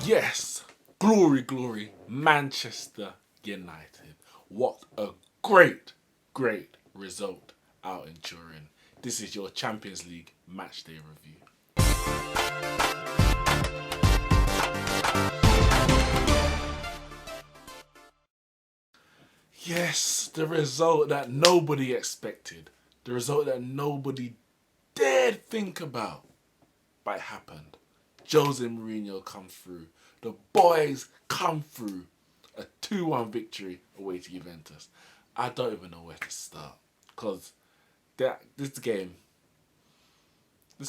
Yes, glory, glory, Manchester United. What a great, great result out in Turin. This is your Champions League matchday review. Yes, the result that nobody expected, the result that nobody dared think about, but it happened. Jose Mourinho comes through. The boys come through. A 2-1 victory away to Juventus. I don't even know where to start. Because this game,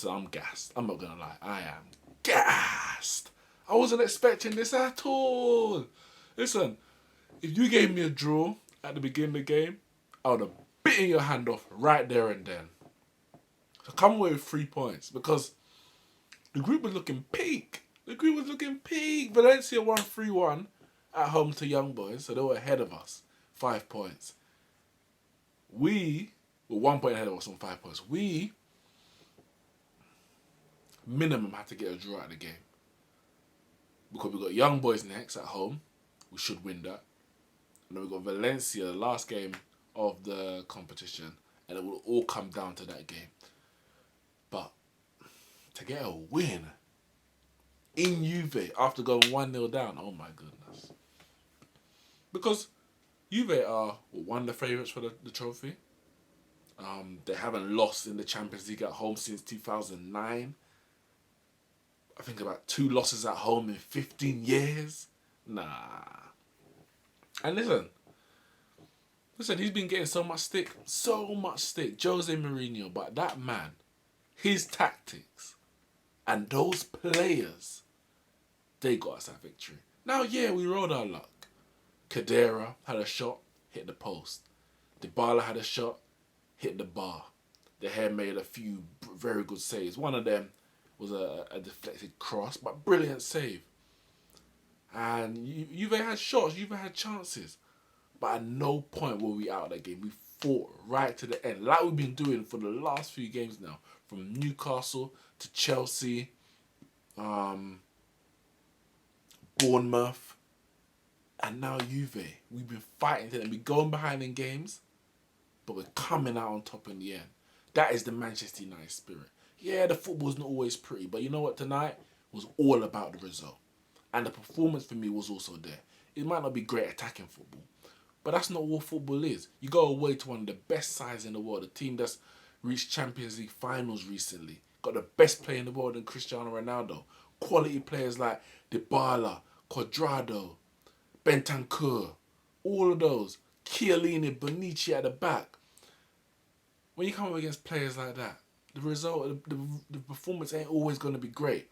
I'm gassed. I'm not going to lie. I am gassed. I wasn't expecting this at all. Listen, if you gave me a draw at the beginning of the game, I would have bitten your hand off right there and then. So come away with 3 points because the group was looking peak. Valencia won 3-1 at home to Young Boys, so they were ahead of us. 5 points. We were 1 point ahead of us on 5 points. We, minimum, had to get a draw out of the game. Because we got Young Boys next at home. We should win that. And then we got Valencia, the last game of the competition. And it will all come down to that game. But to get a win in Juve after going 1-0 down, oh my goodness. Because Juve are one of the favourites for the trophy. They haven't lost in the Champions League at home since 2009. I think about 2 losses at home in 15 years. Nah. And listen, he's been getting so much stick. Jose Mourinho, but that man, his tactics, and those players, they got us that victory. Now, yeah, we rode our luck. Kadira had a shot, hit the post. Dybala had a shot, hit the bar. De Gea made a few very good saves. One of them was a deflected cross, but brilliant save. And Juve had shots, Juve had chances. But at no point were we out of that game. We fought right to the end, like we've been doing for the last few games now. From Newcastle to Chelsea, Bournemouth, and now Juve. We've been fighting to them. We're going behind in games, but we're coming out on top in the end. That is the Manchester United spirit. Yeah, the football's not always pretty, but you know what? Tonight was all about the result. And the performance for me was also there. It might not be great attacking football, but that's not what football is. You go away to one of the best sides in the world, a team that's reached Champions League finals recently, got the best player in the world in Cristiano Ronaldo, quality players like Dybala, Cuadrado, Bentancur, all of those, Chiellini, Bonucci at the back. When you come up against players like that, the result, the performance ain't always going to be great.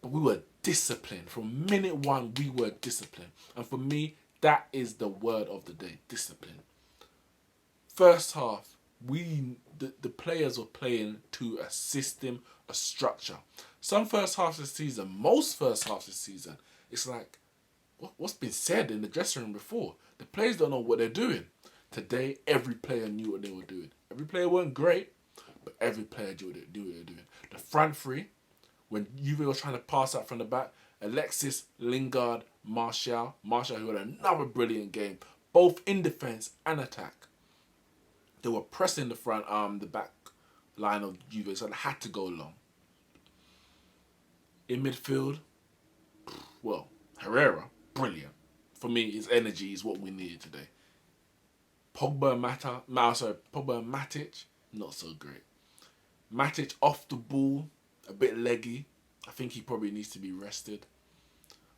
But we were disciplined. From minute one, we were disciplined. And for me, that is the word of the day, discipline. First half, the players were playing to a system, a structure. Some first halves of the season, most first halves of the season, it's like, what's been said in the dressing room before? The players don't know what they're doing. Today, every player knew what they were doing. Every player weren't great, but every player knew what they were doing. The front three, when Juve was trying to pass out from the back, Alexis, Lingard, Martial, who had another brilliant game, both in defence and attack. They were pressing the back line of Juve, so they had to go long. In midfield, well, Herrera, brilliant. For me, his energy is what we needed today. Pogba and Matic, not so great. Matic off the ball, a bit leggy. I think he probably needs to be rested.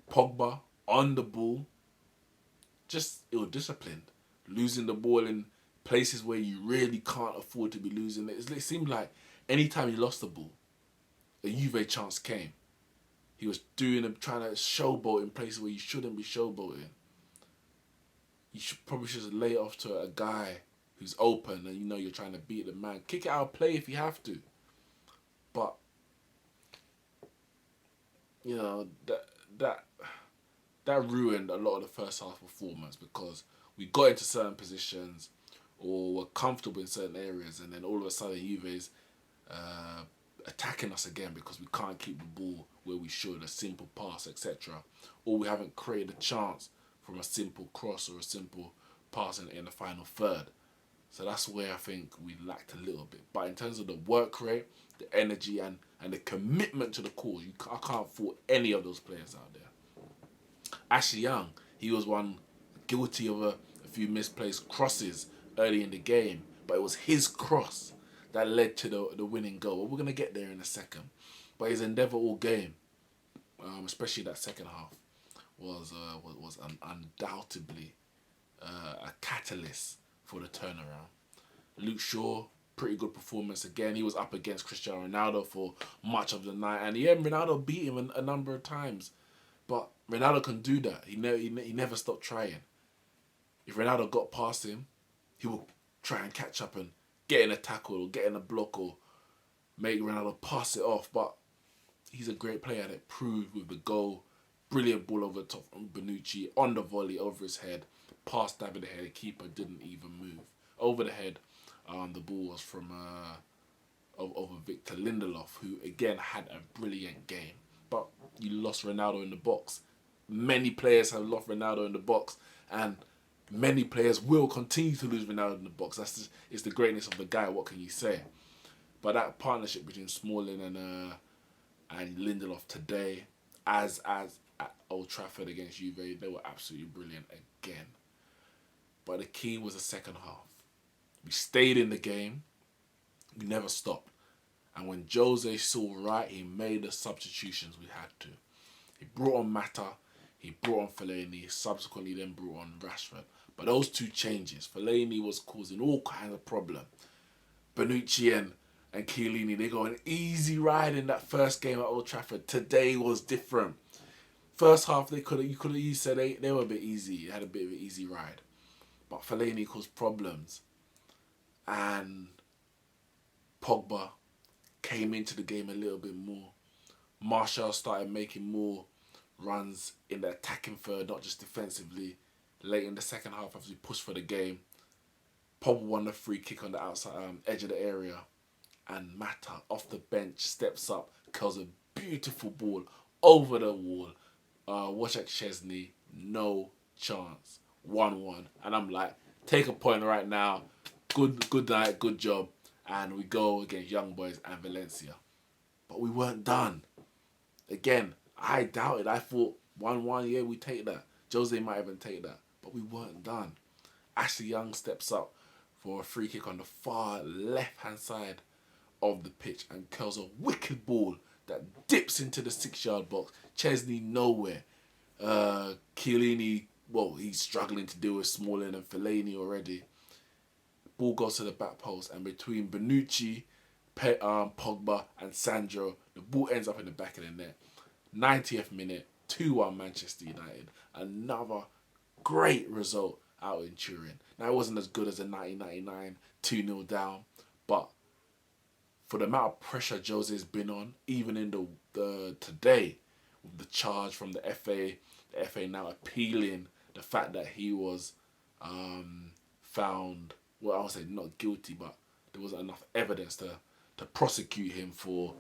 Pogba on the ball, just ill-disciplined. Losing the ball in places where you really can't afford to be losing it. It seemed like anytime he lost the ball, a Juve chance came. He was trying to showboat in places where you shouldn't be showboating. You probably should lay it off to a guy who's open and you know you're trying to beat the man. Kick it out of play if you have to. But, you know, that ruined a lot of the first half performance because we got into certain positions or were comfortable in certain areas and then all of a sudden Juve's attacking us again because we can't keep the ball where we should, a simple pass, etc. Or we haven't created a chance from a simple cross or a simple pass in the final third. So that's where I think we lacked a little bit. But in terms of the work rate, the energy, and the commitment to the cause, I can't fault any of those players out there. Ashley Young, he was one guilty of a few misplaced crosses early in the game, but it was his cross that led to the winning goal. Well, we're going to get there in a second. But his endeavour all game, especially that second half, was undoubtedly a catalyst for the turnaround. Luke Shaw, pretty good performance again. He was up against Cristiano Ronaldo for much of the night, and yeah, Ronaldo beat him a number of times. But Ronaldo can do that. He never stopped trying. If Ronaldo got past him, he will try and catch up and get in a tackle or get in a block or make Ronaldo pass it off. But he's a great player that proved with the goal. Brilliant ball over the top from Bonucci, on the volley, over his head, past dabbing the head. The keeper didn't even move. Over the head, the ball was from over Victor Lindelof, who again had a brilliant game. But you lost Ronaldo in the box. Many players have lost Ronaldo in the box, and many players will continue to lose Ronaldo in the box. It's the greatness of the guy. What can you say? But that partnership between Smalling and Lindelof today, as at Old Trafford against Juve, they were absolutely brilliant again. But the key was the second half. We stayed in the game. We never stopped. And when Jose saw right, he made the substitutions we had to. He brought on Mata, he brought on Fellaini, subsequently then brought on Rashford. But those two changes, Fellaini was causing all kinds of problems. Bonucci and Chiellini, they got an easy ride in that first game at Old Trafford. Today was different. First half, you could have said they were a bit easy. They had a bit of an easy ride. But Fellaini caused problems. And Pogba came into the game a little bit more. Martial started making more runs in the attacking third, not just defensively. Late in the second half, as we pushed for the game, Pogba won the free kick on the outside edge of the area, and Mata off the bench steps up, curls a beautiful ball over the wall. Wojciech Szczesny, no chance. 1-1, and I'm like, take a point right now. Good night, good job. And we go against Young Boys and Valencia. But we weren't done. Again, I doubted. I thought 1-1, yeah, we take that. Jose might even take that. But we weren't done. Ashley Young steps up for a free kick on the far left-hand side of the pitch and curls a wicked ball that dips into the 6-yard box. Chesney nowhere. Chiellini, well, he's struggling to deal with Smalling and Fellaini already. Ball goes to the back post, and between Bonucci, Pogba and Sandro, the ball ends up in the back of the net. 90th minute, 2-1 Manchester United. Another great result out in Turin. Now, it wasn't as good as the 1999 2-0 down, but for the amount of pressure Jose's been on, even in the today, with the charge from the FA now appealing the fact that he was found, well, I would say not guilty, but there wasn't enough evidence to prosecute him for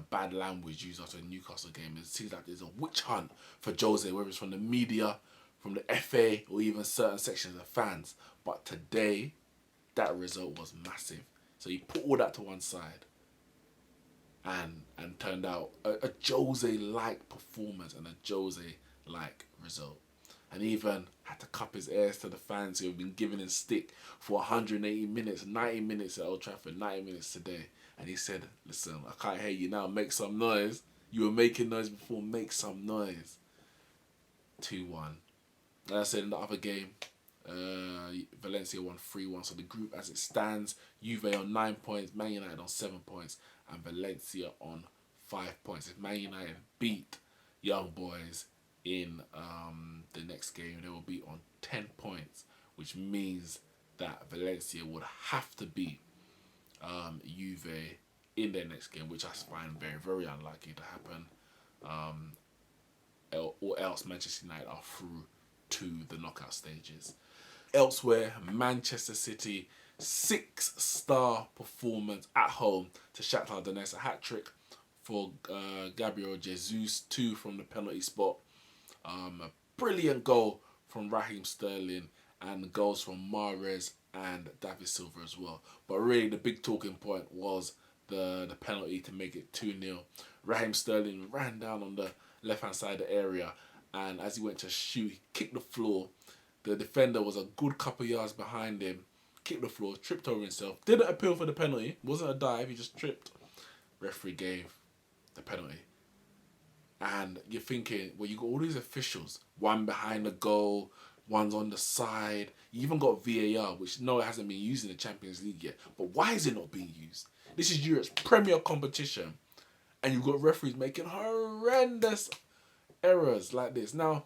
bad language used after a Newcastle game. It seems like there's a witch hunt for Jose, whether it's from the media, from the FA, or even certain sections of fans. But today, that result was massive. So he put all that to one side and turned out a Jose-like performance and a Jose-like result. And even had to cup his ears to the fans who have been giving him stick for 180 minutes, 90 minutes at Old Trafford, 90 minutes today. And he said, listen, I can't hear you now, make some noise. You were making noise before, make some noise. 2-1. Like I said in the other game, Valencia won 3-1. So the group as it stands, Juve on 9 points, Man United on 7 points, and Valencia on 5 points. If Man United beat Young Boys in the next game, they will be on 10 points, which means that Valencia would have to beat Juve in their next game, which I find very, very unlikely to happen. Or else Manchester United are through to the knockout stages. Elsewhere, Manchester City 6-star performance at home to Shakhtar Donetsk. A hat-trick for Gabriel Jesus, 2 from the penalty spot. A brilliant goal from Raheem Sterling, and goals from Mahrez and David Silva as well. But really the big talking point was the penalty to make it 2-0. Raheem Sterling ran down on the left-hand side of the area, and as he went to shoot, he kicked the floor. The defender was a good couple yards behind him, kicked the floor, tripped over himself, didn't appeal for the penalty, it wasn't a dive, he just tripped. Referee gave the penalty. And you're thinking, well, you got all these officials, one behind the goal, one's on the side. You even got VAR, which no, it hasn't been used in the Champions League yet. But why is it not being used? This is Europe's premier competition, and you've got referees making horrendous errors like this. Now,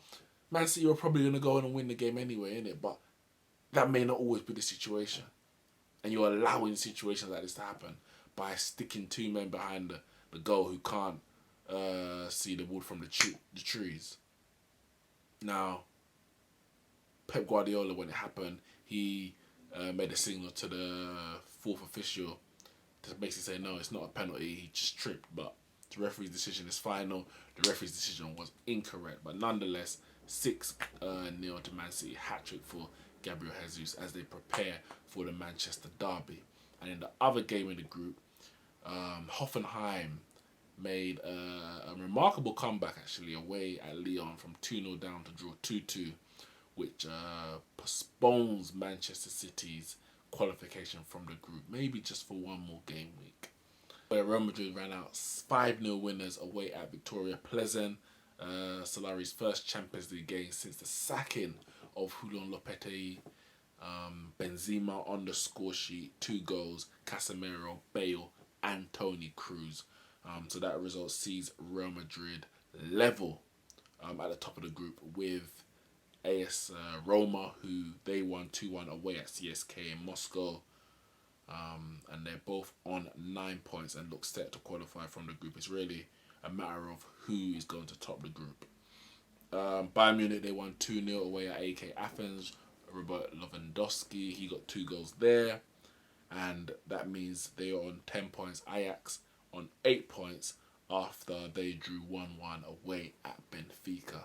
Man City are probably going to go on and win the game anyway, innit? But that may not always be the situation. And you're allowing situations like this to happen by sticking 2 men behind the goal who can't see the wood from the trees. Now, Pep Guardiola, when it happened, he made a signal to the 4th official to basically say, no, it's not a penalty, he just tripped. But the referee's decision is final. The referee's decision was incorrect. But nonetheless, 6-0 to Man City, hat-trick for Gabriel Jesus as they prepare for the Manchester derby. And in the other game in the group, Hoffenheim made a remarkable comeback actually away at Lyon from 2-0 down to draw 2-2, which postpones Manchester City's qualification from the group, maybe just for one more game week. Where Real Madrid ran out 5-0 winners away at Victoria Pleasant, Solari's first Champions League game since the sacking of Julian Lopetegui. Benzema on the score sheet, 2 goals, Casemiro, Bale and Toni Kroos. So that result sees Real Madrid level at the top of the group with AS Roma, who they won 2-1 away at CSK in Moscow. And they're both on 9 points and look set to qualify from the group. It's really a matter of who is going to top the group. Bayern Munich, they won 2-0 away at AK Athens. Robert Lewandowski, he got 2 goals there. And that means they are on 10 points. Ajax on 8 points after they drew 1-1 away at Benfica.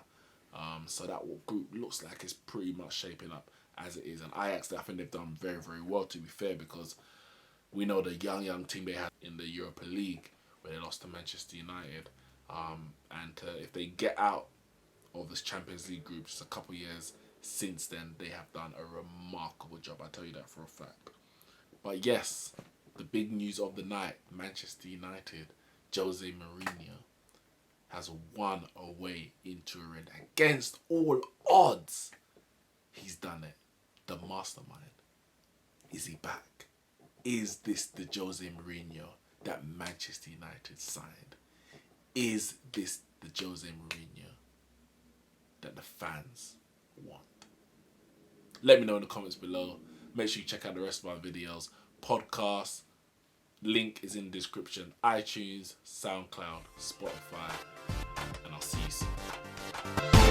So that group looks like it's pretty much shaping up as it is. And Ajax, I think they've done very, very well, to be fair, because we know the young team they had in the Europa League where they lost to Manchester United. If they get out of this Champions League group just a couple years since then, they have done a remarkable job. I tell you that for a fact. But yes, the big news of the night, Manchester United, Jose Mourinho has won away in Turin against all odds. He's done it. The mastermind. Is he back? Is this the Jose Mourinho that Manchester United signed? Is this the Jose Mourinho that the fans want? Let me know in the comments below. Make sure you check out the rest of our videos. Podcast, link is in the description. iTunes, SoundCloud, Spotify. And I'll see you soon.